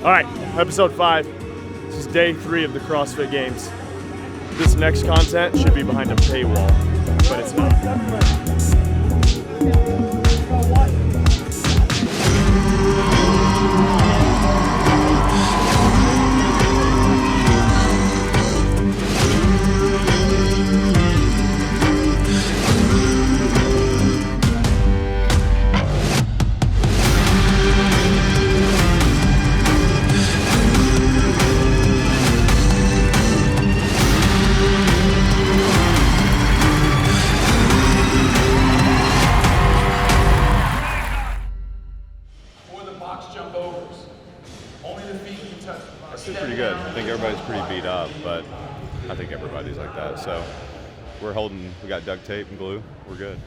All right, episode 5. This is day 3 of the CrossFit Games. This next content should be behind a paywall, but it's not. Pretty good. I think everybody's pretty beat up, but I think everybody's like that. So we got duct tape and glue. We're good.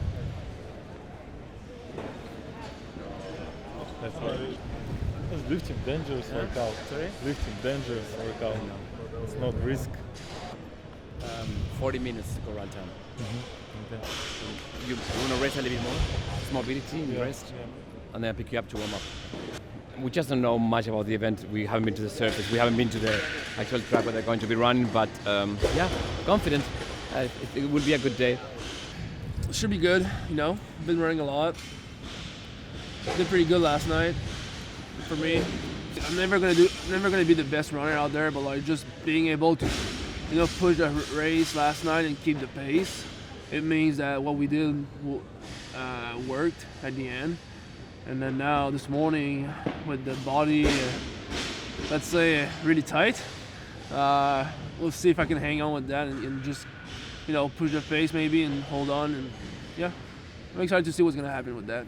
That's lifting dangerous workout. Sorry? Lifting dangerous workout. It's not risk. 40 minutes to go run time. Mm-hmm. Okay. You want to rest a little bit more? It's mobility, you rest, and then I pick you up to warm up. We just don't know much about the event. We haven't been to the surface. We haven't been to the actual track where they're going to be running, but confident. It will be a good day. It should be good, you know. Been running a lot. Did pretty good last night for me. I'm never gonna be the best runner out there, but like just being able to, you know, push the race last night and keep the pace, it means that what we did worked at the end. And then now this morning with the body, let's say really tight, we'll see if I can hang on with that and just, you know, push the pace maybe and hold on. And yeah, I'm excited to see what's gonna happen with that.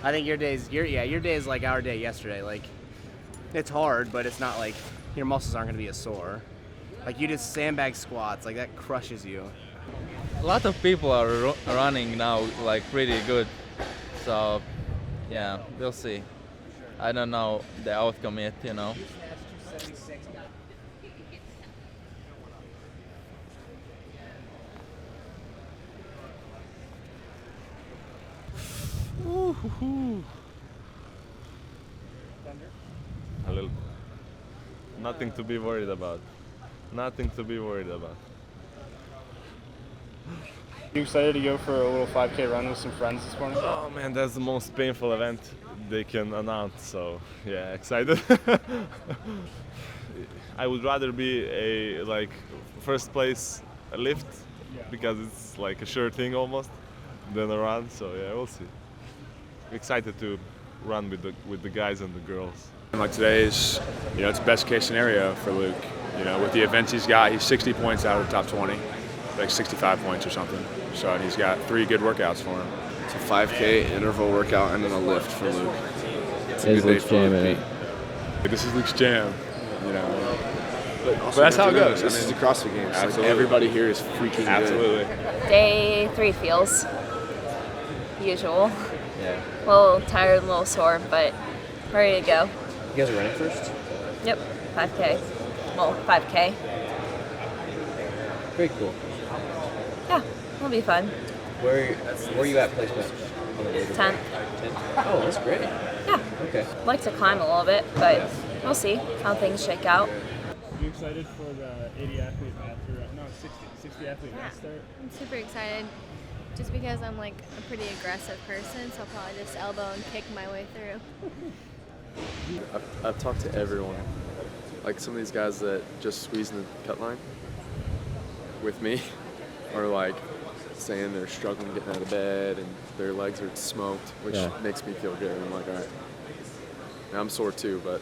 I think your day is like our day yesterday. Like, it's hard, but it's not like your muscles aren't gonna be as sore. Like, you did sandbag squats, like that crushes you. A lot of people are running now like pretty good, so yeah, we'll see. I don't know the outcome yet, you know. A little. Nothing to be worried about. Nothing to be worried about. You excited to go for a little 5K run with some friends this morning? Oh man, that's the most painful event they can announce, so yeah, excited. I would rather be a first place lift because it's like a sure thing almost than a run, so yeah, we'll see. Excited to run with the guys and the girls. Like today is, you know, it's best case scenario for Luke. You know, with the events he's got, he's 60 points out of the top 20, like 65 points or something. So, and he's got 3 good workouts for him. It's a 5K interval workout and then a lift for Luke. It's a good day for Luke. This is Luke's jam, you know. But that's how it goes. This is the CrossFit Games. Absolutely. Like everybody here is freaking Absolutely. good. Day 3 feels usual. Yeah. A little tired, a little sore, but ready to go. You guys are running first? Yep, 5K. Well, 5K. Very cool. Yeah, it'll be fun. Where are you at placement? 10th. Oh, that's great. Yeah. Okay. I'd like to climb a little bit, but we'll see how things shake out. Are you excited for the 80 athlete master? No, 60 athlete mass start? I'm super excited just because I'm like a pretty aggressive person, so I'll probably just elbow and kick my way through. I've talked to everyone. Like some of these guys that just squeeze in the cut line with me are like saying they're struggling getting out of bed and their legs are smoked, which makes me feel good. I'm like, all right. And I'm sore too, but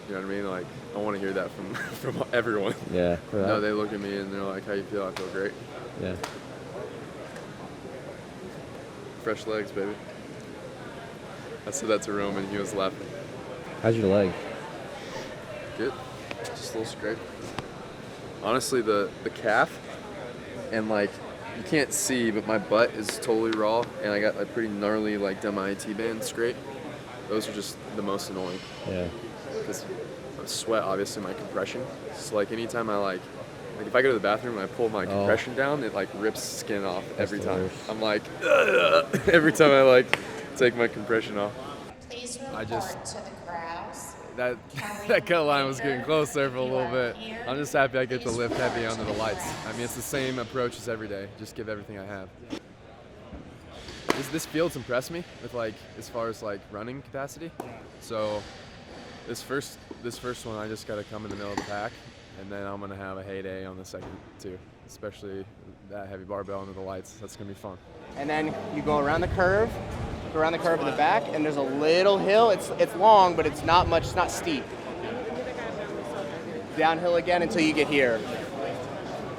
you know what I mean? Like, I want to hear that from everyone. Yeah. No, they look at me and they're like, how you feel? I feel great. Yeah. Fresh legs, baby. I said that to Roman, he was laughing. How's your leg? Good. Just a little scrape. Honestly, the calf and like, you can't see, but my butt is totally raw and I got a pretty gnarly like MIT band scrape. Those are just the most annoying. Yeah. Because I sweat, obviously, my compression. So like anytime I like if I go to the bathroom and I pull my compression down, it like rips skin off every time. I'm like, every time I like take my compression off. Please report to the crowds. that cut line was getting close there for a little bit. I'm just happy I get to lift heavy under the lights. I mean, it's the same approach as every day. Just give everything I have. This field's impressed me with as far as running capacity. So this first one, I just got to come in the middle of the pack, and then I'm gonna have a heyday on the second two, especially that heavy barbell under the lights. That's gonna be fun. And then you go around the curve in the back, and there's a little hill. It's long, but it's not much. It's not steep. Downhill again until you get here.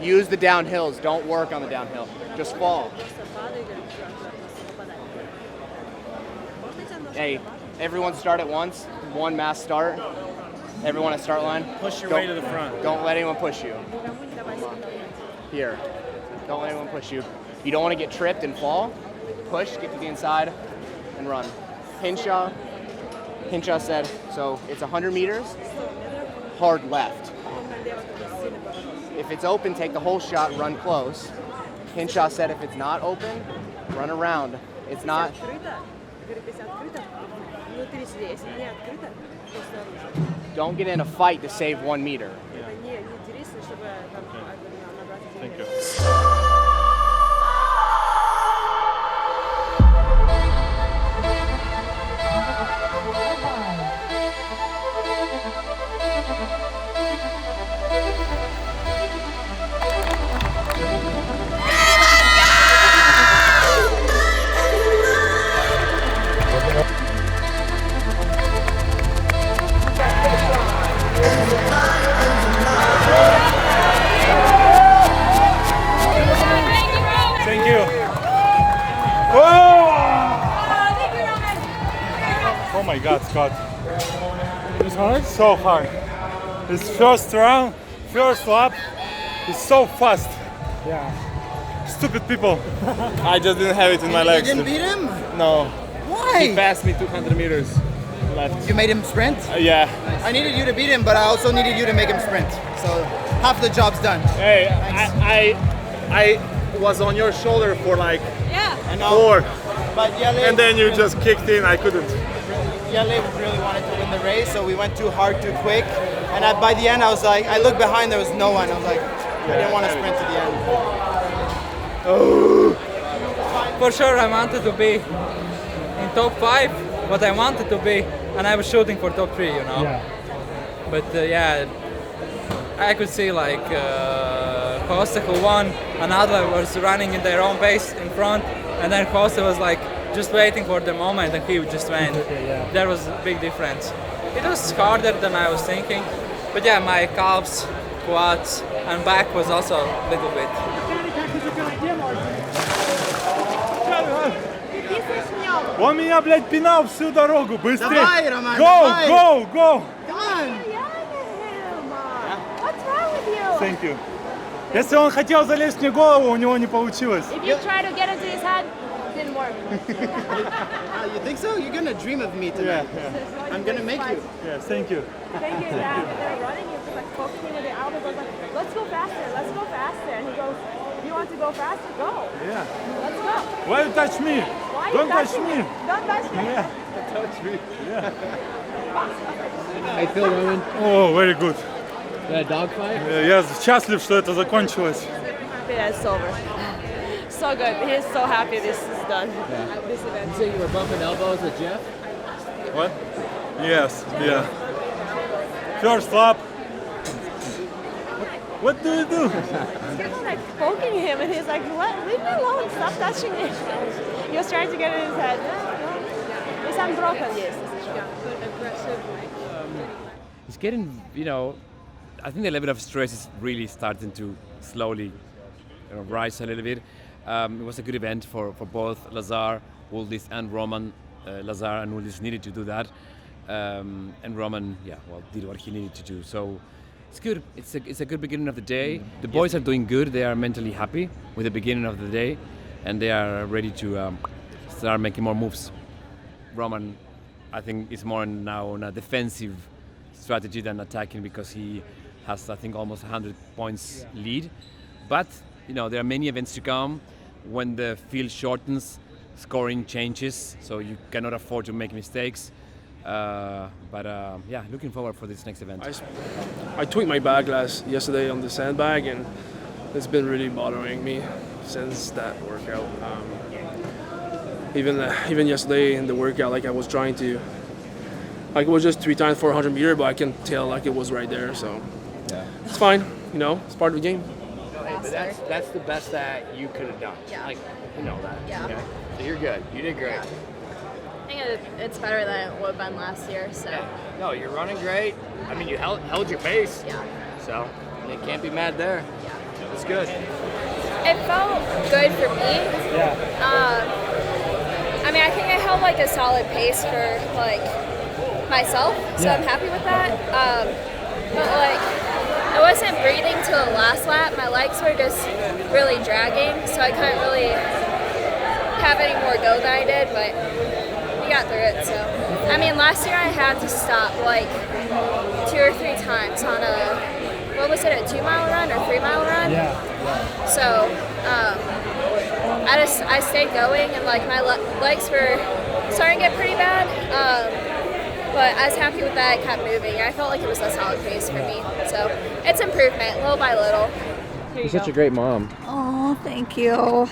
Use the downhills. Don't work on the downhill. Just fall. Hey, everyone start at once. One mass start. Everyone at start line. Push your way to the front. Don't let anyone push you. Here. Don't let anyone push you. You don't want to get tripped and fall. Push, get to the inside, and run. Hinshaw said, so it's 100 meters, hard left. If it's open, take the whole shot, run close. Hinshaw said if it's not open, run around. It's not. Don't get in a fight to save 1 meter. Thank you. Thank you. Oh my God, Scott. It was hard? So hard. His first round, first lap, is so fast. Yeah. Stupid people. I just didn't have it in my legs. You didn't beat him? No. Why? He passed me 200 meters left. You made him sprint? Yeah. I needed you to beat him, but I also needed you to make him sprint. So half the job's done. Hey, I was on your shoulder for like I know. 4. But Yale, And then you just kicked in, I couldn't. Yale really wanted to win the race, so we went too hard, too quick. And by the end, I was like, I looked behind, there was no one. I was like, I didn't want to sprint to the end. For sure, I wanted to be in top 5, what I wanted to be, and I was shooting for top 3, you know. Yeah. But I could see Costa who won, and Adler was running in their own pace in front, and then Costa was just waiting for the moment, and he just went. There was a big difference. It was harder than I was thinking, but yeah, my calves, quads, and back was also a little bit. Он меня, блядь, пинал всю дорогу, быстрее! Давай, Роман, Go, давай! go, go! Come on! What's wrong with you? Thank you. Если он хотел залезть мне в голову, у него не получилось. If you try to get into his head, it didn't work. You think so? You're gonna dream of me tonight. Yeah. I'm gonna make you. Yes, thank you. Thank you, Dad. They're running, he was like poking me with the elbow, goes like, let's go faster. And he goes, if you want to go faster, go. Yeah. Let's go. Why you touch me? Why are you Don't touch touching me. Don't touch me. Yeah. Touch me. Yeah. How you feel, Roman? Oh, very good. That dogfight? Я счастлив, что это закончилось. Happy that it's over. So good. He's so happy this is done. This event. You say you were bumping elbows with Jeff? What? Yes, yeah. First lap. What do you do? He's like poking him, and he's like, leave me alone, stop touching me. He was trying to get in his head. It's unbroken, yes. It's getting, I think the level of stress is really starting to slowly rise a little bit. It was a good event for both Lazar, Uldis, and Roman. Lazar and Uldis needed to do that. And Roman, did what he needed to do. So it's good. It's a good beginning of the day. The boys are doing good. They are mentally happy with the beginning of the day, and they are ready to start making more moves. Roman, I think, is more now on a defensive strategy than attacking because he has, I think, almost 100 points lead. But there are many events to come. When the field shortens, scoring changes, so you cannot afford to make mistakes. Yeah, looking forward for this next event. I tweaked my back yesterday on the sandbag, and it's been really bothering me since that workout. Even yesterday in the workout, like I was trying to, like it was just 3 times 400 meter, but I can tell like it was right there. So yeah, it's fine. You know, it's part of the game. Hey, but that's the best that you could have done. Yeah. Like, you know that. Yeah. Okay? So you're good. You did great. I think it's better than it would have been last year. So. Yeah. No, you're running great. I mean, you held your pace. Yeah. So you can't be mad there. Yeah. It's good. It felt good for me. Yeah. I mean, I think I held like a solid pace for like myself, so I'm happy with that. But like, I wasn't breathing till the last lap. My legs were just really dragging, so I couldn't really have any more go than I did. But we got through it. So, I mean, last year I had to stop like 2 or 3 times on a 2-mile run or 3-mile run. Yeah. So. I stayed going, and like my legs were starting to get pretty bad, but I was happy with that. I kept moving. I felt like it was a solid pace for me, so it's improvement little by little. You're such a great mom. Oh, thank you.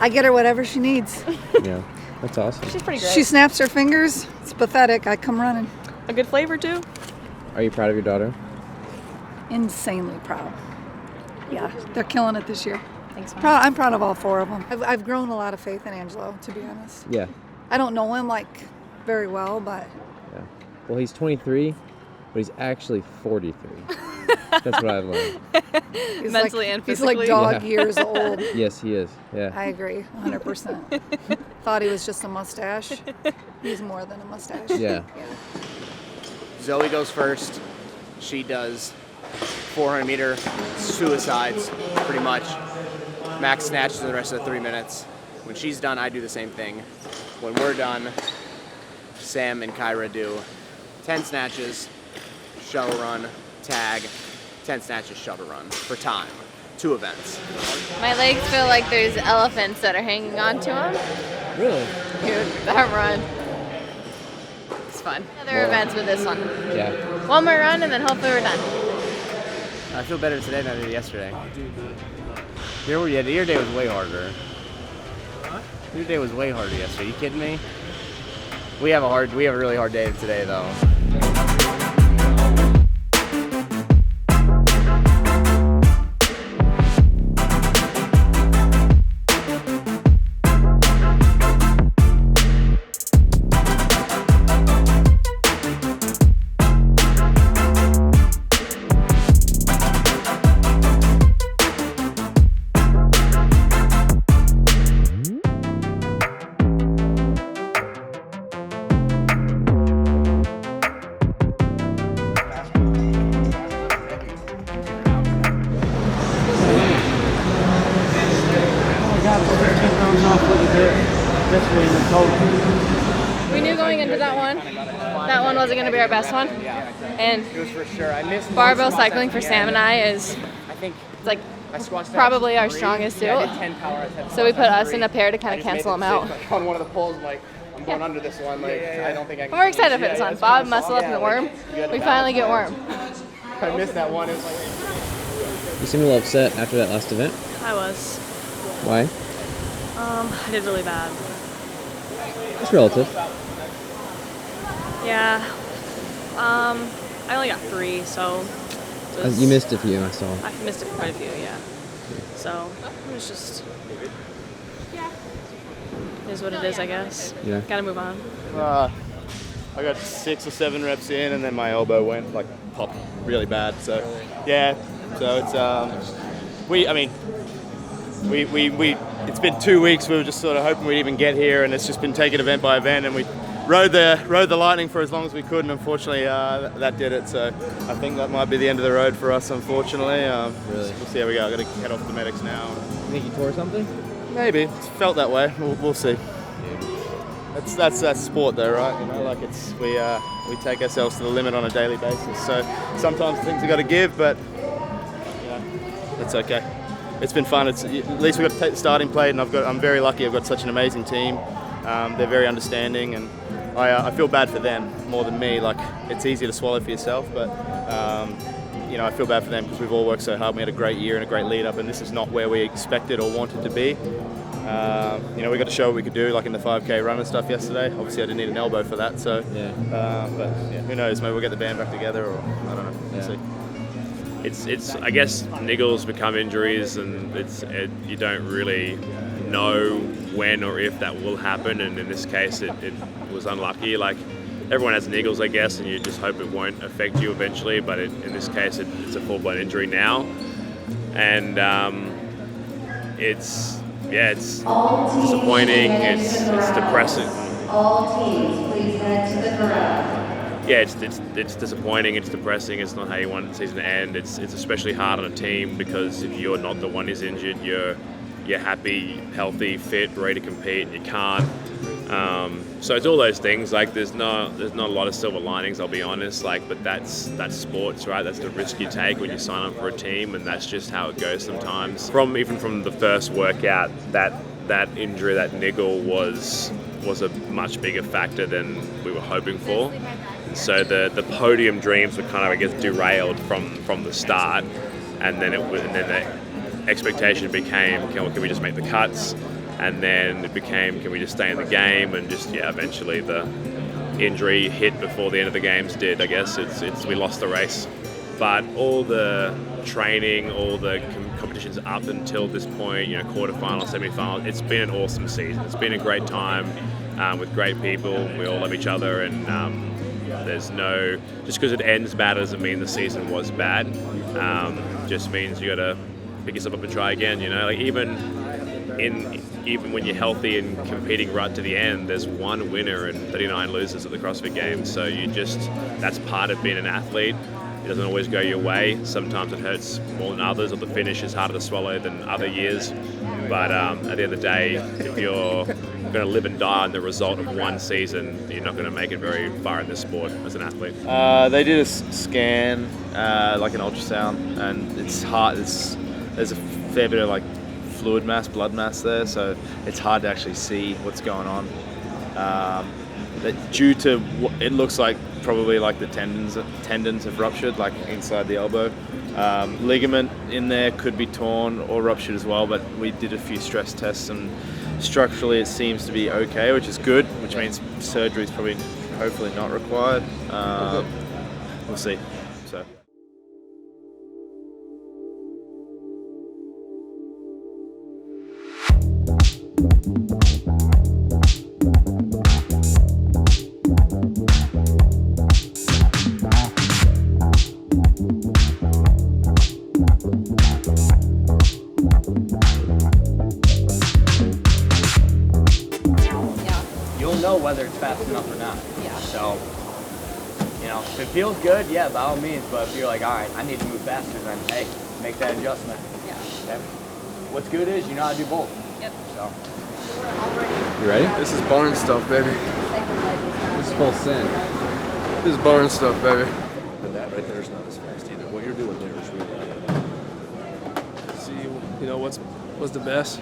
I get her whatever she needs. Yeah, that's awesome. She's pretty great. She snaps her fingers. It's pathetic. I come running. A good flavor too. Are you proud of your daughter? Insanely proud. Yeah, they're killing it this year. Thanks, Mom. I'm proud of all 4 of them. I've grown a lot of faith in Angelo, to be honest. Yeah. I don't know him like very well, but Yeah. Well, he's 23, but he's actually 43. That's what I've learned. he's Mentally like, and he's like physically. dog Yeah. years old. Yes, he is. Yeah. I agree, 100%. Thought he was just a mustache. He's more than a mustache. Yeah. Zoe goes first. She does 400 meter suicides, pretty much. Max snatches in the rest of the 3 minutes. When she's done, I do the same thing. When we're done, Sam and Kyra do 10 snatches, shuttle run, tag, 10 snatches, shuttle run for time. 2 events. My legs feel like there's elephants that are hanging on to them. Really? Dude, that run. It's fun. Other events with this one. Yeah. One more run and then hopefully we're done. I feel better today than I did yesterday. Your day was way harder. Your day was way harder yesterday. You kidding me? We have a really hard day today though. We knew going into that one wasn't going to be our best one. And It was for sure. I missed barbell cycling for Sam and I is like probably our strongest too. I did 10 power. So we put us in a pair to kind of cancel them out. On one of the poles, like I'm going under this one. Like I don't think I can. We're excited for this one. Bob muscle up in the worm. We finally get worm. I missed that one. It's like You seem a little upset after that last event. I was. Why? I did really bad. It's relative. Yeah. I only got 3, so. You missed a few, I saw. I missed quite a few, yeah. So it was just. It is what it is, I guess. Yeah. Gotta move on. I got 6 or 7 reps in, and then my elbow went like popped really bad. So yeah, so it's it's been 2 weeks. We were just sort of hoping we'd even get here, and it's just been taken event by event, and we rode the lightning for as long as we could, and unfortunately that did it. So I think that might be the end of the road for us, unfortunately. Really? We'll see how we go. I got to head off to medics now. You think you tore something? Maybe. It's felt that way. We'll see. That's sport though, right? You know, like we take ourselves to the limit on a daily basis. So sometimes things have got to give, but you know, that's okay. It's been fun. At least we've got to take the starting plate, and I'm very lucky. I've got such an amazing team. They're very understanding, and I feel bad for them more than me. Like, it's easy to swallow for yourself, but you know, I feel bad for them because we've all worked so hard. We had a great year and a great lead up, and this is not where we expected or wanted to be. You know, we got to show what we could do, like in the 5K run and stuff yesterday. Obviously, I didn't need an elbow for that, so. Yeah. But yeah, who knows? Maybe we'll get the band back together, or I don't know. We'll see. It's I guess niggles become injuries, and you don't really know when or if that will happen, and in this case it was unlucky. Like, everyone has niggles, I guess, and you just hope it won't affect you eventually, but in this case it's a full-blown injury now, and it's disappointing, it's depressing. All teams, please head to the corral. Yeah, it's disappointing, it's depressing, it's not how you want the season to end. It's especially hard on a team because if you're not the one who's injured, you're happy, healthy, fit, ready to compete, and you can't. So it's all those things. Like, there's not a lot of silver linings, I'll be honest. Like, but that's sports, right? That's the risk you take when you sign up for a team, and that's just how it goes sometimes. Even from the first workout, that injury, that niggle was a much bigger factor than we were hoping for. And so the podium dreams were kind of, I guess, derailed from the start, and then the expectation became, can we just make the cuts? And then it became, can we just stay in the game? And just, eventually the injury hit before the end of the games did, I guess. We lost the race. But all the training, all the competitions up until this point, quarterfinals, semifinals, it's been an awesome season. It's been a great time with great people. We all love each other, and there's no, just because it ends bad doesn't mean the season was bad. Just means you got to pick yourself up and try again. Like, even when you're healthy and competing right to the end, there's one winner and 39 losers at the CrossFit Games. So that's part of being an athlete. It doesn't always go your way. Sometimes it hurts more than others, or the finish is harder to swallow than other years. But at the end of the day, if you're going to live and die on the result of one season, you're not going to make it very far in this sport as an athlete. They did a scan, like an ultrasound, and it's hard. There's a fair bit of like fluid mass, blood mass there, so it's hard to actually see what's going on. Due to what it looks like, probably like the tendons have ruptured, like inside the elbow. Ligament in there could be torn or ruptured as well, but we did a few stress tests, and structurally it seems to be okay, which is good, which means surgery is probably, hopefully, not required. We'll see. So. Whether it's fast enough or not. Yeah. So, if it feels good, by all means. But if you're like, all right, I need to move faster, then hey, make that adjustment. Yeah. Okay. What's good is you know how to do both. Yep. So. You ready? This is barn stuff, baby. This is full send. This is barn stuff, baby. And that right there is not as fast either. What you're doing there is really good. See, what's the best.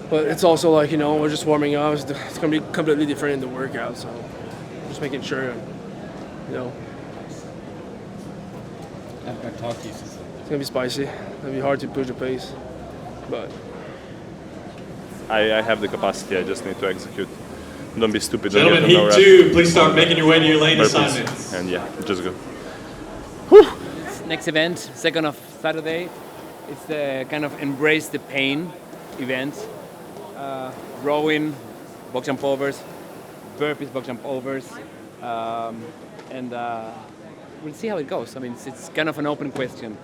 But it's also like, we're just warming up. It's going to be completely different in the workout. So just making sure, I've talked to you. It's going to be spicy. It's going to be hard to push the pace. But I have the capacity. I just need to execute. Don't be stupid. Gentlemen, heat 2. Please start making your way to your lane assignments. And just go. Next event, 2nd of Saturday. It's the kind of embrace the pain event. Rowing, box jump overs, burpees, box jump overs, and we'll see how it goes. I mean, it's kind of an open question.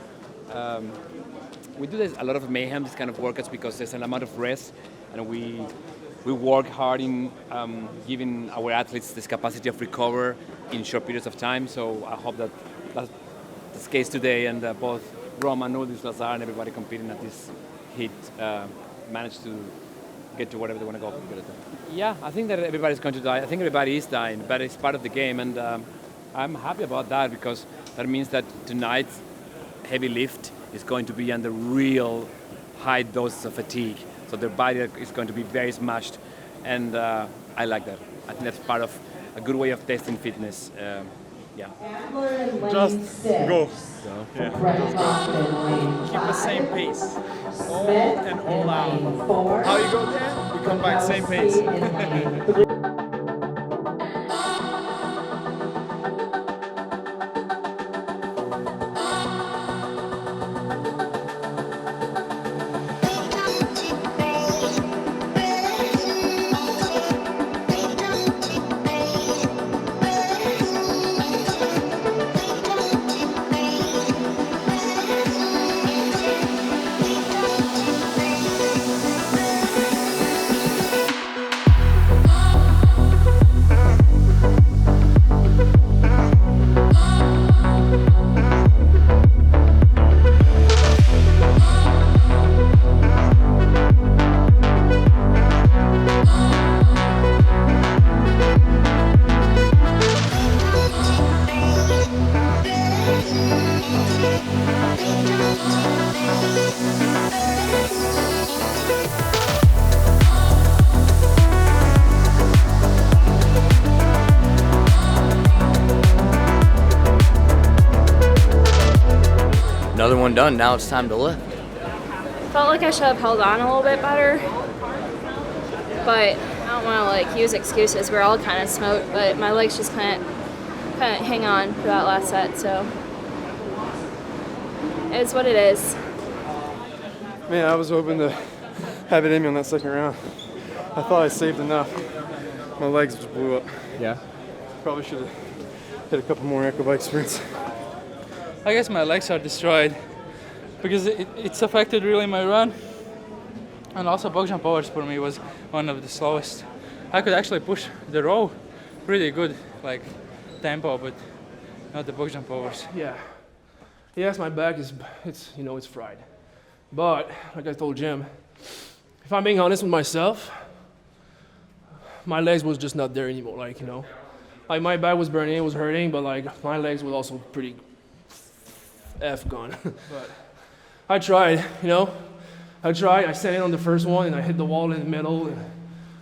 We do a lot of mayhem, this kind of workouts, because there's an amount of rest, and we work hard in giving our athletes this capacity of recover in short periods of time. So I hope that's the case today, and both Roman, Nudis, Lazar, and everybody competing at this heat managed to get to whatever they want to go. Yeah, I think that everybody's going to die. I think everybody is dying, but it's part of the game, and I'm happy about that, because that means that tonight's heavy lift is going to be under real high doses of fatigue. So their body is going to be very smashed, and I like that. I think that's part of a good way of testing fitness. Yeah. Just go. Yeah. Keep the same pace, all and all out. How you go there, you come back same pace. Another one done, now it's time to lift. Felt like I should have held on a little bit better, but I don't want to like use excuses. We're all kind of smoked, but my legs just couldn't hang on for that last set, so it's what it is. Man, I was hoping to have it in me on that second round. I thought I saved enough. My legs just blew up. Yeah? Probably should have hit a couple more ankle bike sprints. I guess my legs are destroyed because it's affected really my run. And also box jump overs for me was one of the slowest. I could actually push the row pretty good, like tempo, but not the box jump overs. Yeah. Yes, my back is, it's fried. But, like I told Jim, if I'm being honest with myself, my legs was just not there anymore, like my back was burning, it was hurting, but like my legs were also pretty F gone. But I tried, I sat in on the first one and I hit the wall in the middle and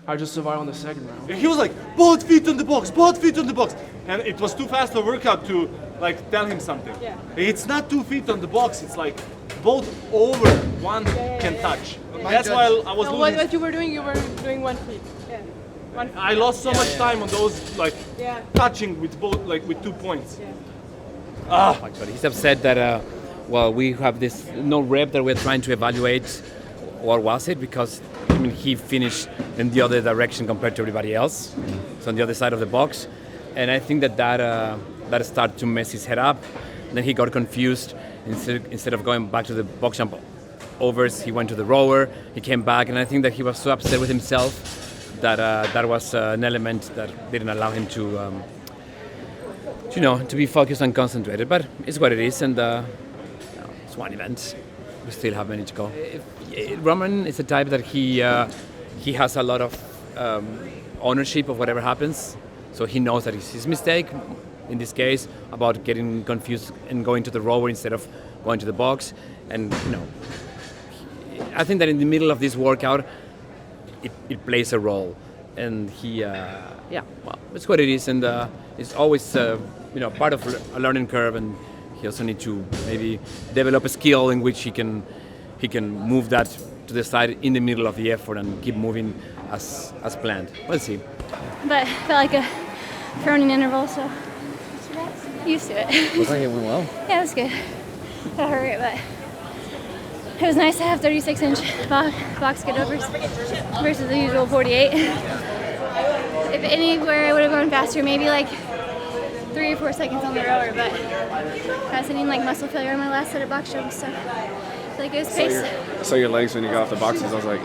I just survived on the second round. He was like, both feet on the box, both feet on the box. And it was too fast a workout to like tell him something. Yeah. It's not 2 feet on the box, it's like both over, one can touch. That's why I was No, losing. what you were doing 1 feet. Yeah. 1 feet. I lost so much time on those like touching with both, like with 2 points. Actually, he's upset that we have this no rep that we're trying to evaluate what was it, because he finished in the other direction compared to everybody else, so on the other side of the box, and I think that started to mess his head up. Then he got confused. Instead of going back to the box jump overs, he went to the rower. He came back, and I think that he was so upset with himself that that was an element that didn't allow him to to be focused and concentrated. But it's what it is, and it's one event. We still have many to go. Roman is a type that he has a lot of ownership of whatever happens, so he knows that it's his mistake. In this case, about getting confused and going to the rower instead of going to the box, and I think that in the middle of this workout, it plays a role, and it's what it is, and it's always part of a learning curve, and he also needs to maybe develop a skill in which he can move that to the side in the middle of the effort and keep moving as planned. We'll see. But I felt like a Froning interval, so used to it. Looks like it went well. Yeah, it was good. Got hurt, but it was nice to have 36-inch box get overs versus the usual 48. If anywhere, I would have gone faster, maybe like 3 or 4 seconds on the rower, but I was hitting like muscle failure on my last set of box jumps, so I feel like it was pace. I saw your legs when you got off the boxes. I was like,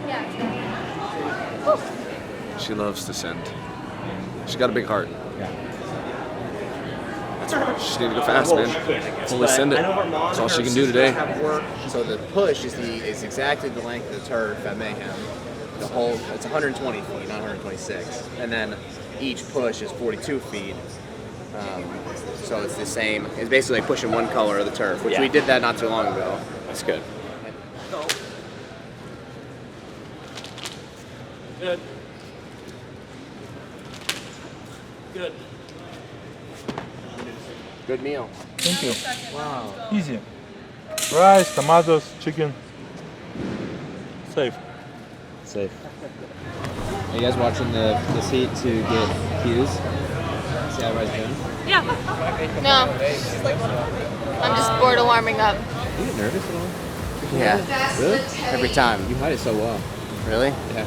Yeah. Whew. she loves to send. She's got a big heart. Yeah. That's right. She just need to go fast, man. Only send it. That's all she can do today. So the push is exactly the length of the turf at Mayhem. It's 120 feet, not 126. And then each push is 42 feet. So it's the same. It's basically like pushing one color of the turf, which we did that not too long ago. That's good. Good. Good meal. Thank you. Wow. Easy. Rice, tomatoes, chicken. Safe. Safe. Are you guys watching this heat to get cues? See how everybody's doing? Yeah. No. I'm just bored of warming up. Do you get nervous at all? Yeah. Really? Every time. You hide it so well. Really? Yeah.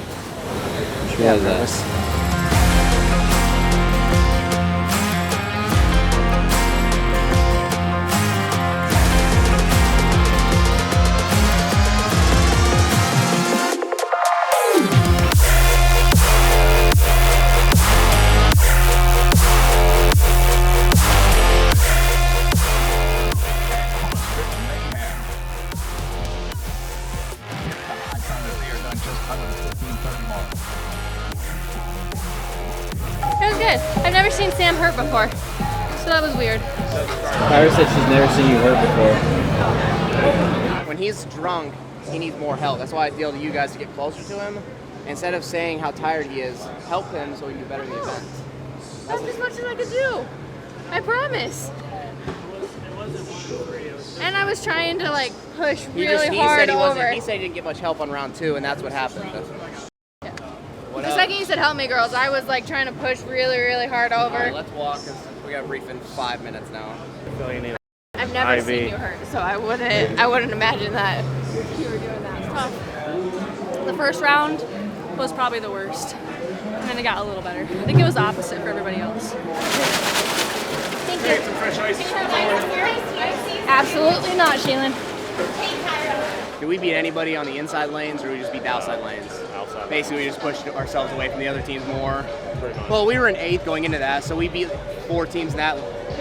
Yeah, I'm nervous. It was good. I've never seen Sam hurt before, so that was weird. Tyra said she's never seen you hurt before. When he's drunk, he needs more help. That's why I feel to you guys to get closer to him. Instead of saying how tired he is, help him so he can do better in the event. That's as much as I could do. I promise. And I was trying to like push really hard over. He said he didn't get much help on round 2, and that's what happened. The second you said help me girls, I was like trying to push really, really hard over. All right, let's walk, because we got a brief in 5 minutes now. I've never seen you hurt, so I wouldn't imagine that you were doing that. It's tough. The first round was probably the worst, and then it got a little better. I think it was the opposite for everybody else. Thank you. Absolutely not, Shaylin. Do we beat anybody on the inside lanes, or do we just beat the outside lanes? Outside. Basically, we just pushed ourselves away from the other teams more. Well, we were in 8th going into that, so we beat 4 teams in that.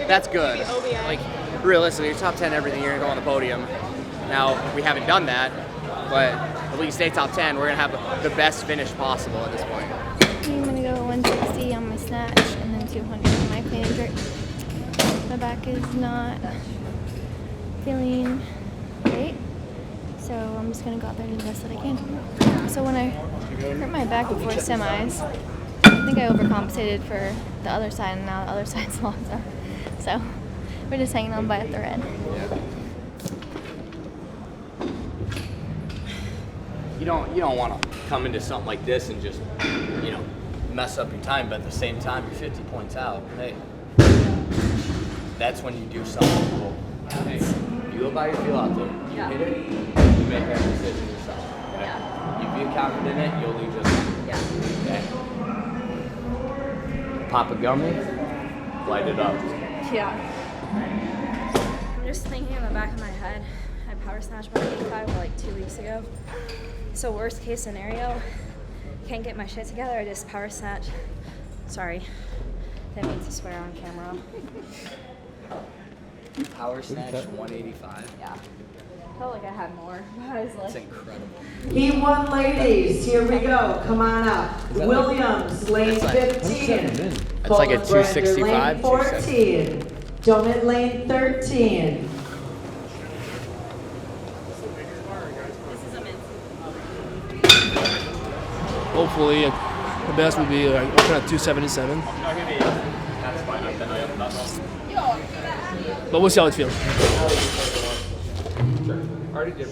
That's good. Like, realistically, you're top 10 everything, you're going to go on the podium. Now, we haven't done that, but if we can stay top 10, we're going to have the best finish possible at this point. I'm going to go 160 on my snatch and then 200 on my clean and jerk. My back is not feeling great, so I'm just going to go out there and do the best that I can. So when I hurt my back before semis, I think I overcompensated for the other side, and now the other side's locked up. So we're just hanging on by a thread. You don't want to come into something like this and just, mess up your time, but at the same time, you're 50 points out. Hey, that's when you do something cool. Hey, you go by your feel out there. You hit it, you make that decision yourself. Okay? You feel confident in it, you'll leave just okay. Pop a gummy, light it up. Yeah. I'm just thinking in the back of my head, I power snatched my 85 like 2 weeks ago. So worst case scenario, can't get my shit together, I just power snatch. Sorry, that means to swear on camera. Power snatch 185. Yeah. Felt like I had more. I was like, that's incredible. E1 ladies, here we go. Come on up. Williams, lane 15. That's like a 265, lane 14. Donut lane 13. Hopefully, the best would be like looking at 277. But we'll see how it feels. Already did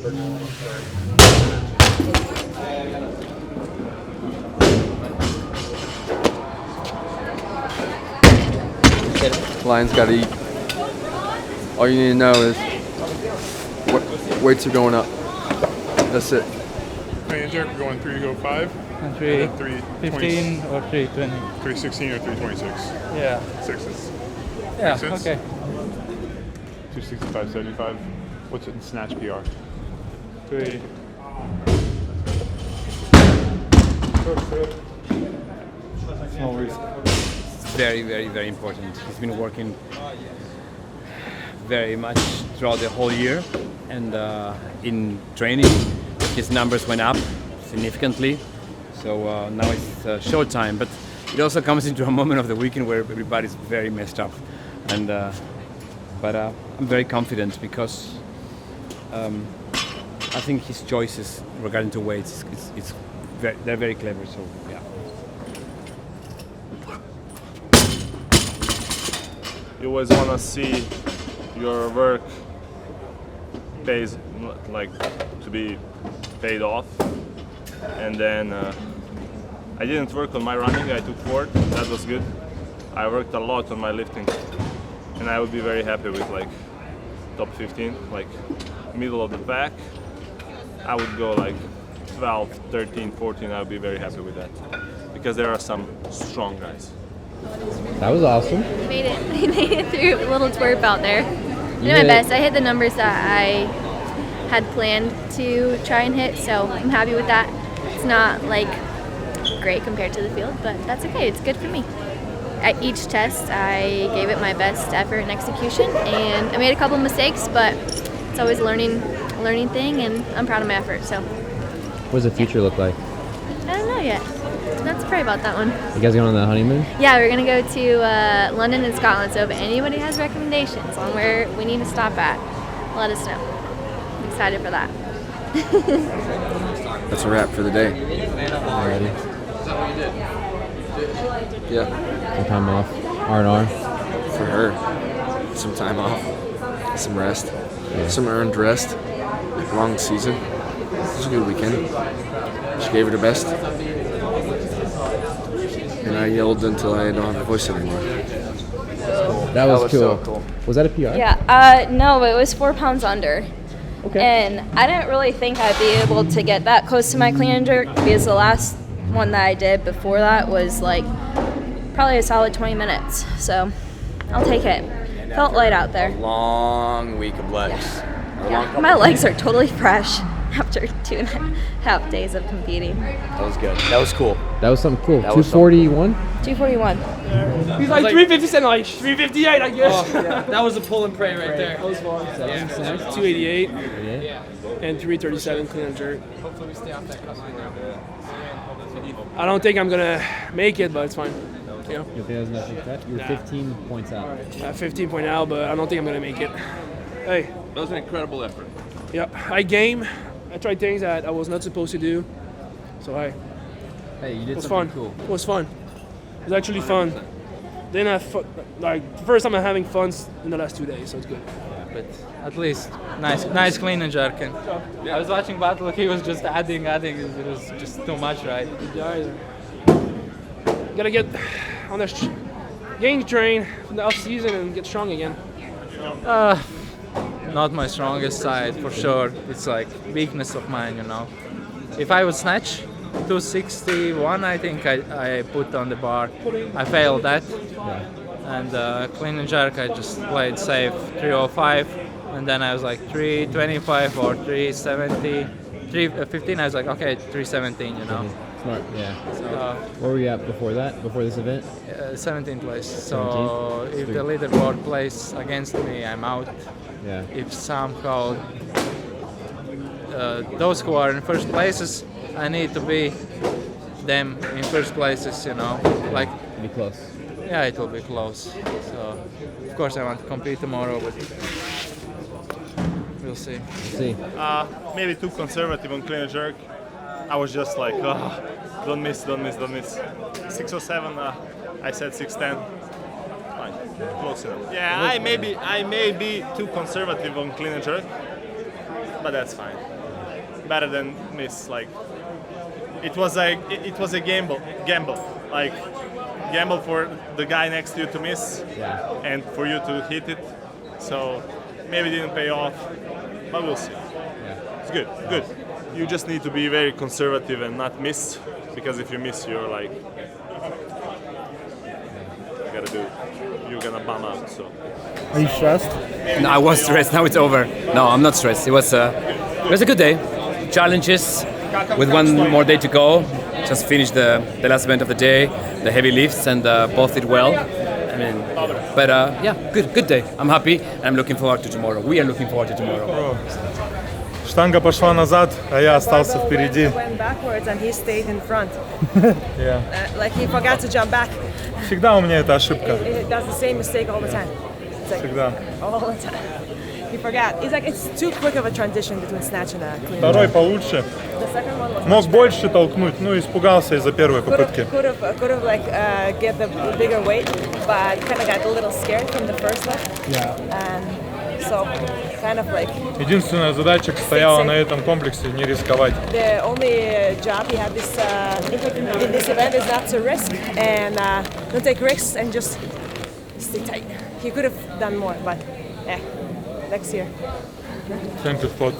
Lions gotta eat. All you need to know is weights are going up. That's it. Clean and jerk, we're going 3 to go 5. And 3, and 15 or 320. 316 or 326. Yeah. Sixes. Yeah, Makes sense? okay. 265, 75. What's it in snatch PR? 3. Small risk. Very, very, very important. He's been working very much throughout the whole year, and in training, his numbers went up significantly. So now it's showtime, but it also comes into a moment of the weekend where everybody's very messed up, and but I'm very confident because I think his choices regarding to weights they're very clever. So yeah. you always want to see your work pays like to be paid off. And then I didn't work on my running. I took fourth. That was good. I worked a lot on my lifting, and I would be very happy with like top 15, like middle of the pack. I would go like 12, 13, 14. I would be very happy with that because there are some strong guys. That was awesome. He made it through a little twerp out there. I did my best. I hit the numbers that I had planned to try and hit, so I'm happy with that. It's not like great compared to the field, but that's okay. It's good for me. At each test, I gave it my best effort and execution, and I made a couple of mistakes, but it's always a learning thing, and I'm proud of my effort. So, What does the future look like? I don't know yet. Not to pray about that one. You guys going on the honeymoon? Yeah, we're gonna go to London and Scotland. So if anybody has recommendations on where we need to stop at, let us know. I'm excited for that. That's a wrap for the day. Alrighty. Yeah. Some time off. R&R. For her. Some time off. Some rest. Yeah. Some earned rest. Long season. It was a good weekend. She gave it her best. And I yelled until I don't have a voice anymore. That was cool. so cool. Was that a PR? Yeah, no, it was 4 pounds under. Okay. And I didn't really think I'd be able to get that close to my clean and jerk because the last one that I did before that was like probably a solid 20 minutes. So I'll take it. Felt light out there. Long week of legs. Yeah, my legs are totally fresh after 2.5 days of competing. That was good. That was cool. That was something cool. That was 241? 241. He's like 357, like 358, I guess. Oh, yeah. That was a pull and pray right there. That was fun. Yeah. 288 and 337 clean and jerk. Hopefully we stay off that cost right now. I don't think I'm gonna make it, but it's fine. You know? You think there's nothing like that? You're 15 points out. 15 point out, but I don't think I'm gonna make it. Hey. That was an incredible effort. Yep. I tried things that I was not supposed to do. So Hey, you did it was something fun. cool. It was fun. It was actually fun. Then like the first time I'm having fun in the last 2 days, so it's good. But at least nice clean and jerk. And I was watching Battle. He was just adding. It was just too much, right? Gotta get on the gain train from the off season and get strong again. Not my strongest side for sure. It's like weakness of mine, you know. If I would snatch 261, I think I put on the bar. I failed that. Yeah. And clean and jerk, I just played safe 305, and then I was like 325 or 370, 315. I was like, okay, 317, you know. Smart, yeah. So, where were you at before that? Before this event? 17th place. 17th? So if the leaderboard plays against me, I'm out. Yeah. If somehow those who are in first places, I need to be them in first places, you know. Like be close. Yeah, it will be close. So of course I want to compete tomorrow, but we'll see. Maybe too conservative on clean and jerk. I was just like, don't miss. 607, I said 610. Fine, close enough. Yeah, I may be too conservative on clean and jerk, but that's fine. Better than miss. Like it was a gamble. Like gamble for the guy next to you to miss, and for you to hit it. So maybe it didn't pay off, but we'll see. It's good. You just need to be very conservative and not miss, because if you miss, you're like, you're gonna bum out. So. Are you stressed? No, I was stressed. Now it's over. No, I'm not stressed. It was a good day. Challenges with one more day to go. Just finished the last event of the day, the heavy lifts, and both did well. I mean, but yeah, good day. I'm happy, and I'm looking forward to tomorrow. We are looking forward to tomorrow. Штанга пошла назад, а я остался впереди. Went backwards and he stayed in front. Yeah. Like he forgot to jump back. Всегда у меня эта ошибка. He does the same mistake all the time. It's like, Всегда. all the time. he forgot. It's like it's too quick of a transition between snatch and clean. Второй получше. The second one was Мог больше толкнуть, но испугался из-за первой попытки. could have like get the bigger weight, but kind of got a little scared from the first lift. Yeah. And so kind of like Единственная задача стояла на этом комплексе не рисковать. the only job he had this in this event is not to risk and don't take risks and just stay tight. He could have done more, but yeah, next year. Same spot.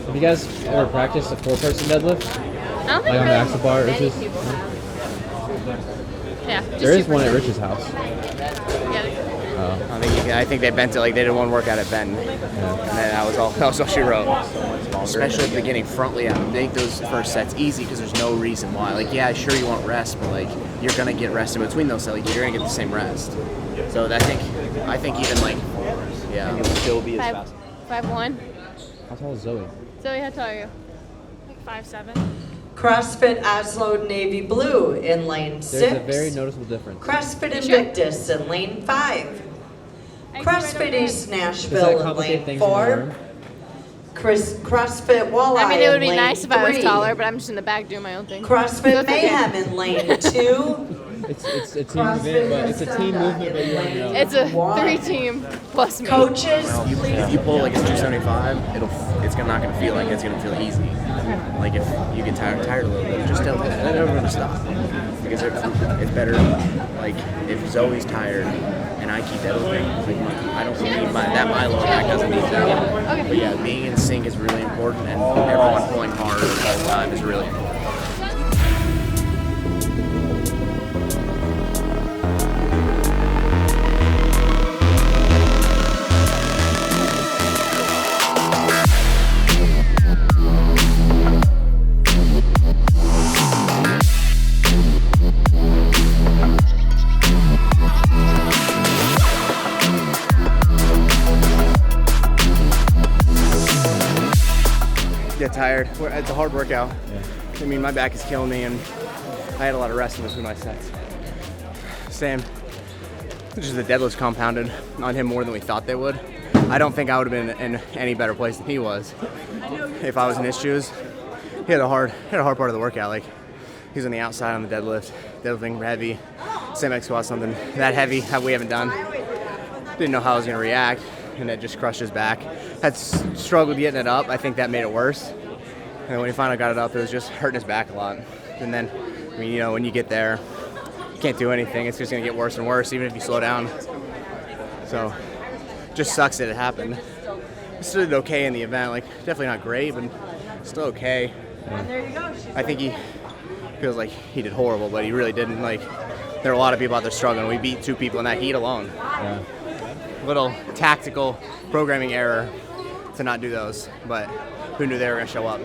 Have you guys ever practiced a 4-person deadlift? I don't think Like on the really axle bar at many Rich's? people. Yeah. There is one at Rich's house. I think they bent it like they did one workout at Benton, and then that was all she wrote. Especially at the beginning, front layout. Make those first sets easy because there's no reason why. Like, yeah, sure you want rest, but like you're gonna get rest in between those. So like you're gonna get the same rest. So I think even like And you'll still be as fast. 5'1". How tall is Zoe? Zoe, how tall are you? Like 5'7". CrossFit Oslo Navy Blue in lane 6. There's a very noticeable difference. CrossFit Invictus in lane 5. CrossFit East Does that Nashville in complicate lane things when you 4. learn? CrossFit Walleye I mean, it would in be lane nice if I was 3. taller, but I'm just in the back doing my own thing. CrossFit So it's okay. Mayhem in lane 2. It's a team event, but it's a team movement, but you want to know. It's a 3-team plus me. Coaches, if you pull like it's 275, it's not gonna feel like it's gonna feel easy. Like if you get tired a little bit, just don't never gonna stop. Because it's better. Like if Zoe's tired and I keep deadlifting, like I don't need my lower back doesn't need that. Okay. But yeah, being in sync is really important, and everyone pulling hard all the time is really important. Get tired. It's a hard workout. I mean, my back is killing me, and I had a lot of rest in between my sets. Sam, just the deadlifts compounded on him more than we thought they would. I don't think I would have been in any better place than he was if I was in his shoes. He had a hard part of the workout. Like he's on the outside on the deadlifting heavy, same squat, something that heavy that we haven't done. Didn't know how I was gonna react, and it just crushed his back. Had struggled getting it up. I think that made it worse. And when he finally got it up, it was just hurting his back a lot. And then, I mean, you know, when you get there, you can't do anything. It's just gonna get worse and worse, even if you slow down. So, just sucks that it happened. Still did okay in the event. Like, definitely not great, but still okay. I think he feels like he did horrible, but he really didn't. Like, there are a lot of people out there struggling. We beat 2 people in that heat alone. Yeah. Little tactical programming error to not do those, but who knew they were gonna show up?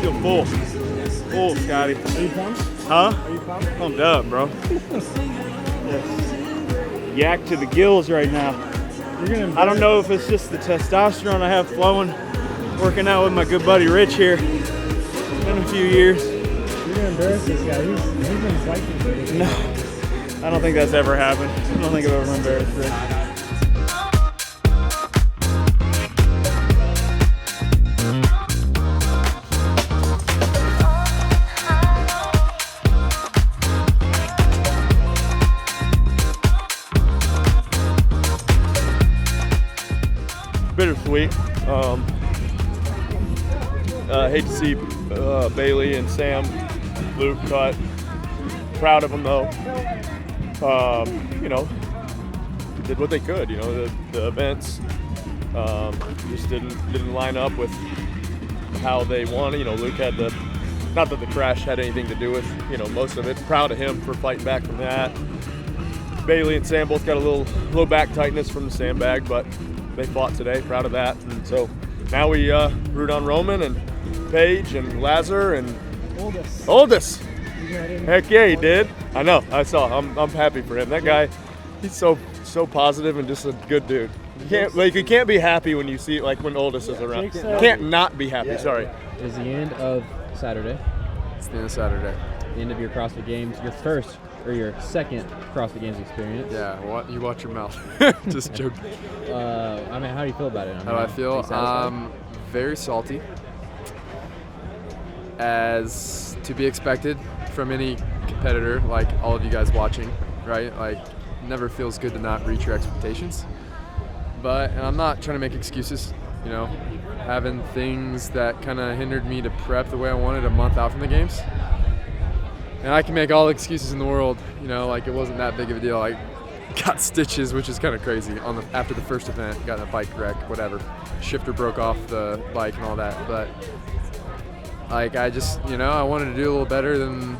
Feel full. Full, Scotty. Are you pumped? Huh? Are you pumped? Pumped up, bro. Yak to the gills right now. I don't know if it's just the testosterone I have flowing, working out with my good buddy Rich here. Been a few years. You're gonna embarrass this guy. He's been fighting. No, I don't think that's ever happened. I don't think I've ever embarrassed Rich. Bittersweet. Hate to see Bailey and Sam, Luke cut. Proud of them though. You know, did what they could. You know, the events just didn't line up with how they wanted. You know, Luke had not that the crash had anything to do with, you know, most of it. Proud of him for fighting back from that. Bailey and Sam both got a little low back tightness from the sandbag, but they fought today. Proud of that. And so now we root on Roman and Paige and Lazar and Oldest. Heck yeah, he did. I know. I saw. I'm happy for him. That guy, he's so positive and just a good dude. You can't be happy when you see like when Oldest is around. You can't not be happy. Sorry. It's the end of Saturday. It's the end of Saturday. the end of your CrossFit Games, your first or your second CrossFit Games experience. Yeah, you watch your mouth. Just joking. I mean, how do you feel about it? How do I feel? Very salty, as to be expected from any competitor, like all of you guys watching, right? Like, never feels good to not reach your expectations. And I'm not trying to make excuses, you know, having things that kind of hindered me to prep the way I wanted a month out from the games. And I can make all the excuses in the world, you know, like it wasn't that big of a deal. I got stitches, which is kind of crazy, after the first event, got in a bike wreck, whatever. Shifter broke off the bike and all that. But like, I just, you know, I wanted to do a little better than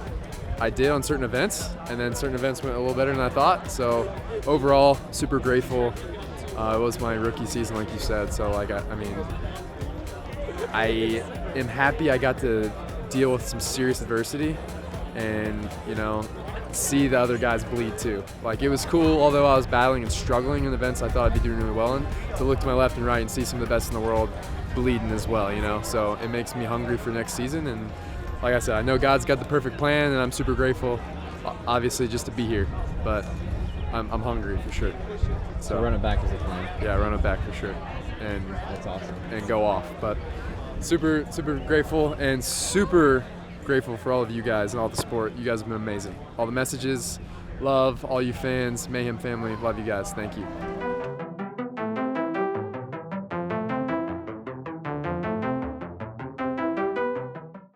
I did on certain events, and then certain events went a little better than I thought. So overall, super grateful. It was my rookie season, like you said. So like, I mean, I am happy I got to deal with some serious adversity and, you know, see the other guys bleed too. Like, it was cool, although I was battling and struggling in events I thought I'd be doing really well in, to look to my left and right and see some of the best in the world bleeding as well, you know. So it makes me hungry for next season. And like I said, I know God's got the perfect plan, and I'm super grateful, obviously, just to be here. But I'm hungry for sure. So run it back is the plan. Yeah, run it back for sure. And that's awesome. And go off. But super grateful, and super grateful for all of you guys and all the support. You guys have been amazing. All the messages, love, all you fans, Mayhem family, love you guys. Thank you.